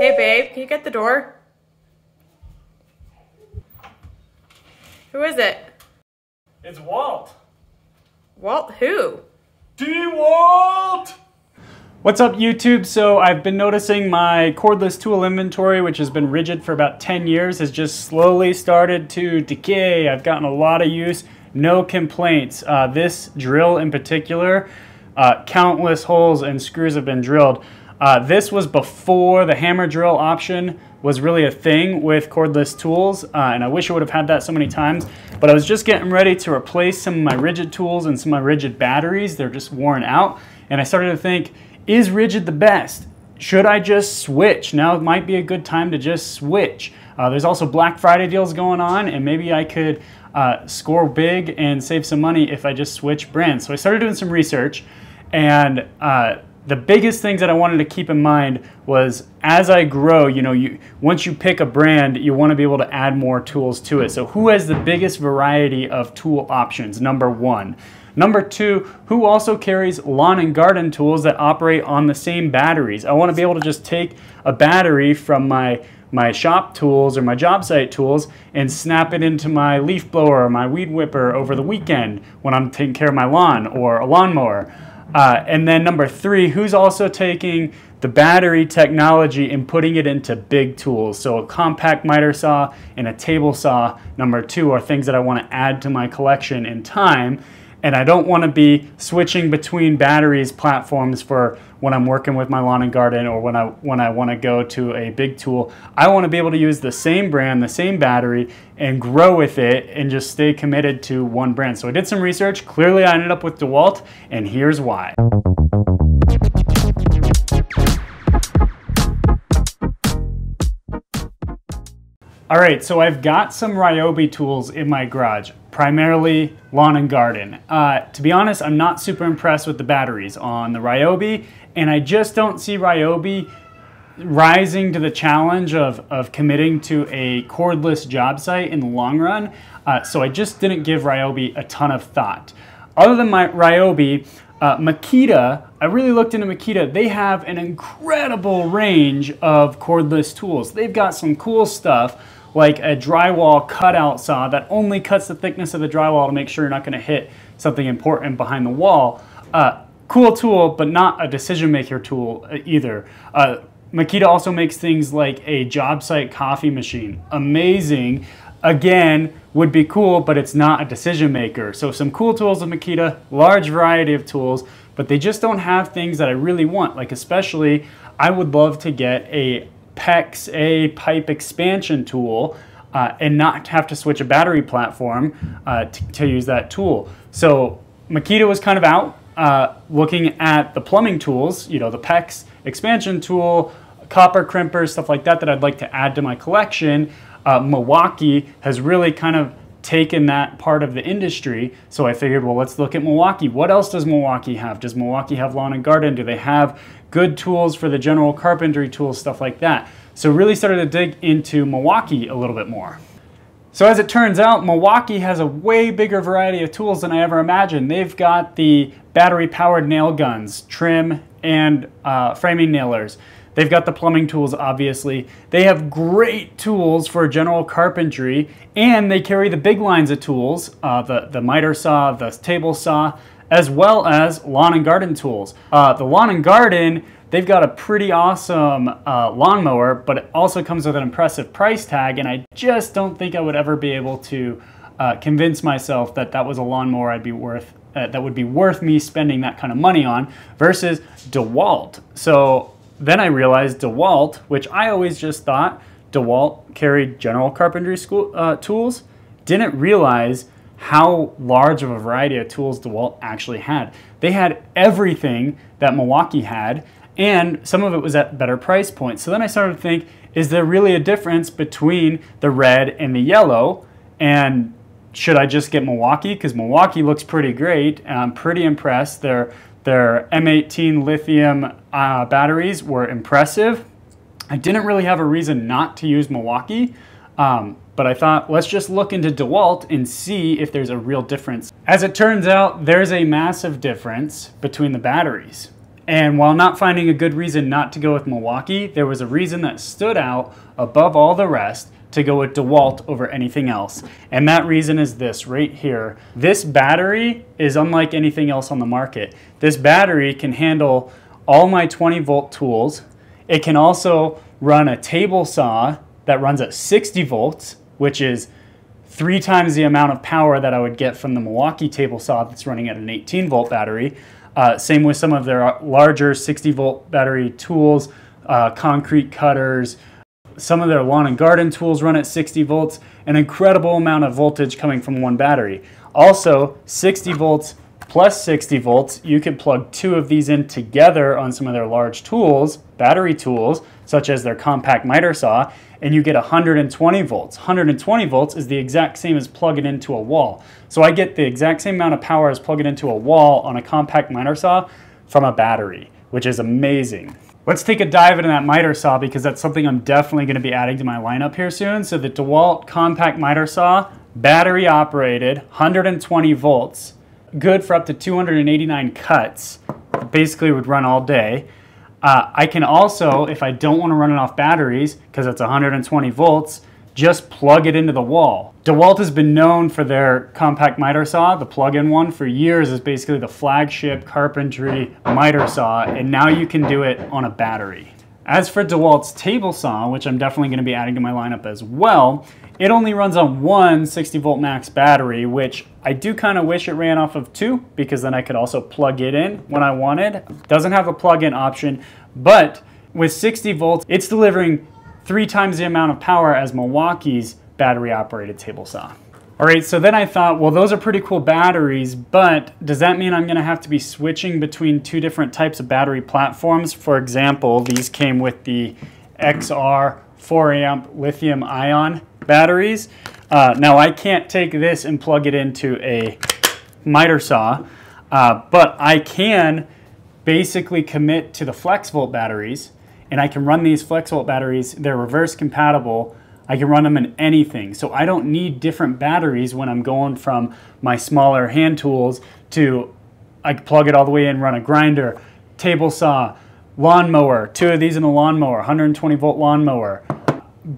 Hey babe, can you get the door? Who is it? It's Walt. Walt who? DeWalt! What's up YouTube? So I've been noticing my cordless tool inventory, which has been rigid for about 10 years, has just slowly started to decay. I've gotten a lot of use, no complaints. This drill in particular, countless holes and screws have been drilled. This was before the hammer drill option was really a thing with cordless tools, and I wish I would have had that so many times, but I was just getting ready to replace some of my rigid tools and some of my rigid batteries. They're just worn out, and I started to think, is rigid the best? Should I just switch? Now might be a good time to just switch. There's also Black Friday deals going on, and maybe I could score big and save some money if I just switch brands. So I started doing some research, and the biggest things that I wanted to keep in mind was as I grow, once you pick a brand, you want to be able to add more tools to it. So who has the biggest variety of tool options? Number one. Number two, who also carries lawn and garden tools that operate on the same batteries? I want to be able to just take a battery from my shop tools or my job site tools and snap it into my leaf blower or my weed whipper over the weekend when I'm taking care of my lawn or a lawnmower. And then number three, who's also taking the battery technology and putting it into big tools? So a compact miter saw and a table saw, number two, are things that I want to add to my collection in time. And I don't want to be switching between batteries platforms for when I'm working with my lawn and garden or when I want to go to a big tool. I want to be able to use the same brand, the same battery, and grow with it and just stay committed to one brand. So I did some research. Clearly I ended up with DeWalt, and here's why. All right, so I've got some Ryobi tools in my garage, primarily lawn and garden. To be honest, I'm not super impressed with the batteries on the Ryobi, and I just don't see Ryobi rising to the challenge of committing to a cordless job site in the long run. So I just didn't give Ryobi a ton of thought. Other than my Ryobi, Makita, I really looked into Makita. They have an incredible range of cordless tools. They've got some cool stuff like a drywall cutout saw that only cuts the thickness of the drywall to make sure you're not going to hit something important behind the wall. Cool tool, but not a decision maker tool either. Makita also makes things like a job site coffee machine. Amazing. Again, would be cool, but it's not a decision maker. So some cool tools with Makita, large variety of tools, but they just don't have things that I really want. Like especially, I would love to get a PEX, a pipe expansion tool, and not have to switch a battery platform to use that tool. So Makita was kind of out looking at the plumbing tools, the PEX expansion tool, copper crimpers, stuff like that I'd like to add to my collection. Milwaukee has really kind of taken that part of the industry. So I figured, well, let's look at Milwaukee. What else does Milwaukee have? Does Milwaukee have lawn and garden? Do they have good tools for the general carpentry tools, stuff like that? So really started to dig into Milwaukee a little bit more. So as it turns out, Milwaukee has a way bigger variety of tools than I ever imagined. They've got the battery-powered nail guns, trim, and framing nailers. They've got the plumbing tools, obviously. They have great tools for general carpentry, and they carry the big lines of tools, the miter saw, the table saw, as well as lawn and garden tools. The lawn and garden, they've got a pretty awesome lawnmower, but it also comes with an impressive price tag, and I just don't think I would ever be able to convince myself that that was a lawnmower that would be worth me spending that kind of money on, versus DeWalt. So then I realized DeWalt, which I always just thought DeWalt carried general carpentry tools, didn't realize how large of a variety of tools DeWalt actually had. They had everything that Milwaukee had, and some of it was at better price points. So then I started to think, is there really a difference between the red and the yellow? And should I just get Milwaukee? Because Milwaukee looks pretty great, and I'm pretty impressed. Their M18 lithium batteries were impressive. I didn't really have a reason not to use Milwaukee, but I thought, let's just look into DeWalt and see if there's a real difference. As it turns out, there's a massive difference between the batteries. And while not finding a good reason not to go with Milwaukee, there was a reason that stood out above all the rest to go with DeWalt over anything else. And that reason is this right here. This battery is unlike anything else on the market. This battery can handle all my 20-volt tools. It can also run a table saw that runs at 60 volts, which is 3 times the amount of power that I would get from the Milwaukee table saw that's running at an 18-volt battery. Same with some of their larger 60-volt battery tools, concrete cutters. Some of their lawn and garden tools run at 60 volts, an incredible amount of voltage coming from one battery. Also, 60 volts plus 60 volts, you can plug 2 of these in together on some of their large tools, battery tools, such as their compact miter saw, and you get 120 volts. 120 volts is the exact same as plugging into a wall. So I get the exact same amount of power as plugging into a wall on a compact miter saw from a battery, which is amazing. Let's take a dive into that miter saw because that's something I'm definitely going to be adding to my lineup here soon. So the DeWalt compact miter saw, battery operated, 120 volts, good for up to 289 cuts. Basically would run all day. I can also, if I don't want to run it off batteries, because it's 120 volts, just plug it into the wall. DeWalt has been known for their compact miter saw. The plug-in one for years is basically the flagship carpentry miter saw, and now you can do it on a battery. As for DeWalt's table saw, which I'm definitely going to be adding to my lineup as well, it only runs on one 60-volt max battery, which I do kind of wish it ran off of 2, because then I could also plug it in when I wanted. Doesn't have a plug-in option, but with 60 volts, it's delivering 3 times the amount of power as Milwaukee's battery-operated table saw. All right, so then I thought, well, those are pretty cool batteries, but does that mean I'm gonna have to be switching between 2 different types of battery platforms? For example, these came with the XR 4 amp lithium ion batteries. Now I can't take this and plug it into a miter saw, but I can basically commit to the flex volt batteries, and I can run these flex volt batteries. They're reverse compatible. I can run them in anything. So I don't need different batteries when I'm going from my smaller hand tools to, I can plug it all the way in, run a grinder, table saw, lawnmower, 2 of these in a lawnmower, 120 volt lawnmower.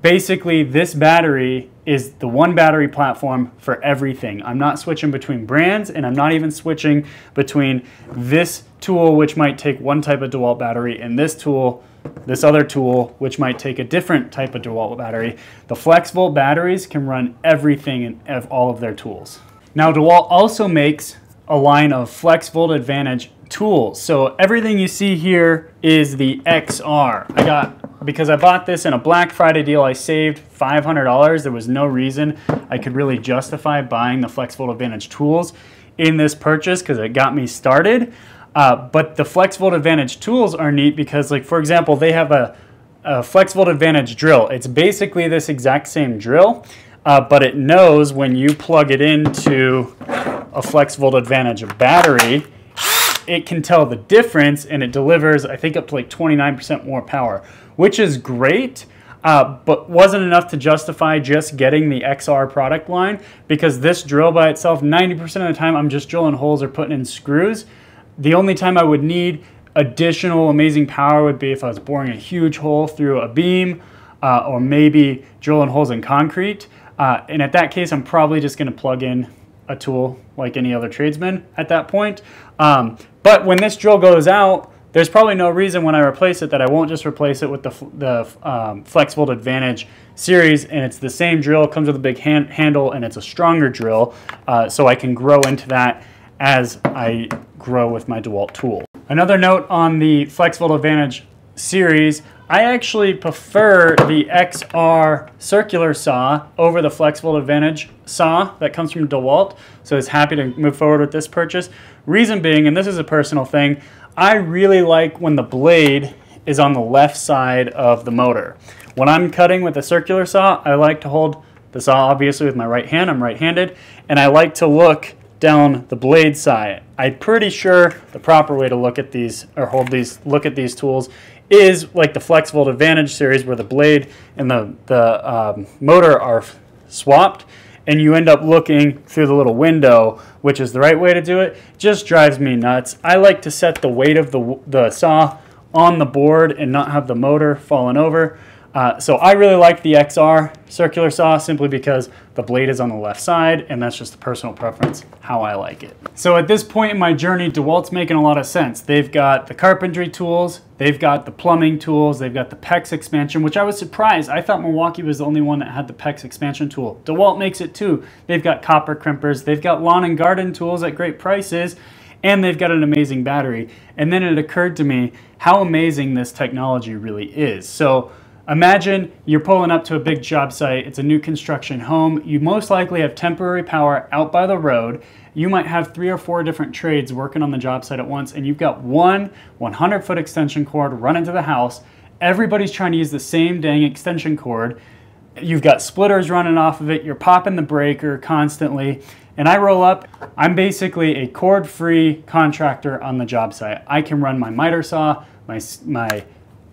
Basically, this battery is the one battery platform for everything. I'm not switching between brands, and I'm not even switching between this tool, which might take one type of DeWalt battery, and this tool, this other tool, which might take a different type of DeWalt battery. The flex volt batteries can run everything in all of their tools. Now, DeWalt also makes a line of flex volt advantage tools. So everything you see here is the XR. Because I bought this in a Black Friday deal, I saved $500. There was no reason I could really justify buying the Flex Volt Advantage tools in this purchase because it got me started. But the Flex Volt Advantage tools are neat because, like, for example, they have a Flex Volt Advantage drill. It's basically this exact same drill, but it knows when you plug it into a Flex Volt Advantage battery, it can tell the difference, and it delivers, I think, up to like 29% more power, which is great, but wasn't enough to justify just getting the XR product line, because this drill by itself, 90% of the time, I'm just drilling holes or putting in screws. The only time I would need additional amazing power would be if I was boring a huge hole through a beam, or maybe drilling holes in concrete. And at that case, I'm probably just going to plug in a tool like any other tradesman at that point. But when this drill goes out, there's probably no reason when I replace it that I won't just replace it with the Flex Volt Advantage series, and it's the same drill, comes with a big handle, and it's a stronger drill, so I can grow into that as I grow with my DeWalt tool. Another note on the Flex Volt Advantage series, I actually prefer the XR circular saw over the Flex Volt Advantage saw that comes from DeWalt, so I was happy to move forward with this purchase. Reason being, and this is a personal thing, I really like when the blade is on the left side of the motor. When I'm cutting with a circular saw, I like to hold the saw obviously with my right hand, I'm right-handed, and I like to look down the blade side. I'm pretty sure the proper way to look at these, or look at these tools is like the Flex Volt Advantage series, where the blade and the motor are swapped, and you end up looking through the little window, which is the right way to do it, just drives me nuts. I like to set the weight of the saw on the board and not have the motor falling over. So I really like the XR circular saw simply because the blade is on the left side, and that's just a personal preference, how I like it. So at this point in my journey, DeWalt's making a lot of sense. They've got the carpentry tools, they've got the plumbing tools, they've got the PEX expansion, which I was surprised. I thought Milwaukee was the only one that had the PEX expansion tool. DeWalt makes it too. They've got copper crimpers, they've got lawn and garden tools at great prices, and they've got an amazing battery. And then it occurred to me how amazing this technology really is. So imagine you're pulling up to a big job site, it's a new construction home, you most likely have temporary power out by the road, you might have 3 or 4 different trades working on the job site at once, and you've got one 100-foot extension cord running to the house, everybody's trying to use the same dang extension cord, you've got splitters running off of it, you're popping the breaker constantly, and I roll up, I'm basically a cord-free contractor on the job site. I can run my miter saw,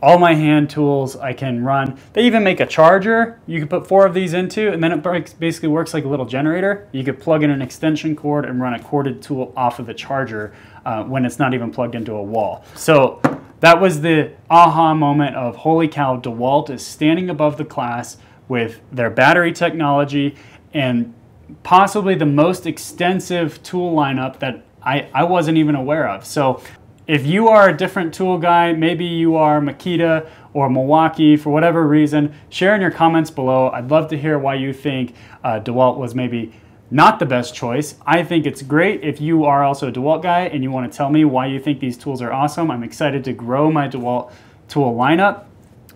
all my hand tools I can run. They even make a charger you can put 4 of these into, and then it basically works like a little generator. You could plug in an extension cord and run a corded tool off of the charger when it's not even plugged into a wall. So that was the aha moment of holy cow, DeWalt is standing above the class with their battery technology and possibly the most extensive tool lineup that I wasn't even aware of. So if you are a different tool guy, maybe you are Makita or Milwaukee for whatever reason, share in your comments below. I'd love to hear why you think DeWalt was maybe not the best choice. I think it's great. If you are also a DeWalt guy and you want to tell me why you think these tools are awesome, I'm excited to grow my DeWalt tool lineup.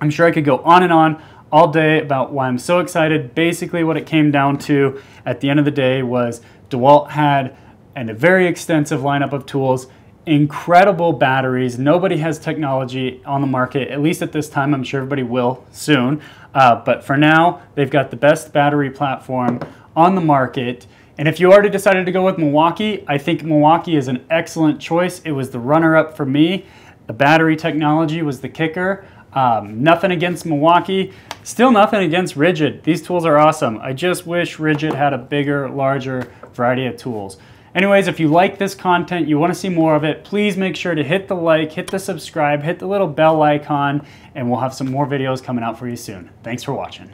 I'm sure I could go on and on all day about why I'm so excited. Basically what it came down to at the end of the day was DeWalt had a very extensive lineup of tools, incredible batteries. Nobody has technology on the market, at least at this time. I'm sure everybody will soon. But for now, they've got the best battery platform on the market. And if you already decided to go with Milwaukee, I think Milwaukee is an excellent choice. It was the runner-up for me. The battery technology was the kicker. Nothing against Milwaukee. Still nothing against Rigid. These tools are awesome. I just wish Rigid had a bigger, larger variety of tools. Anyways, if you like this content, you want to see more of it, please make sure to hit the like, hit the subscribe, hit the little bell icon, and we'll have some more videos coming out for you soon. Thanks for watching.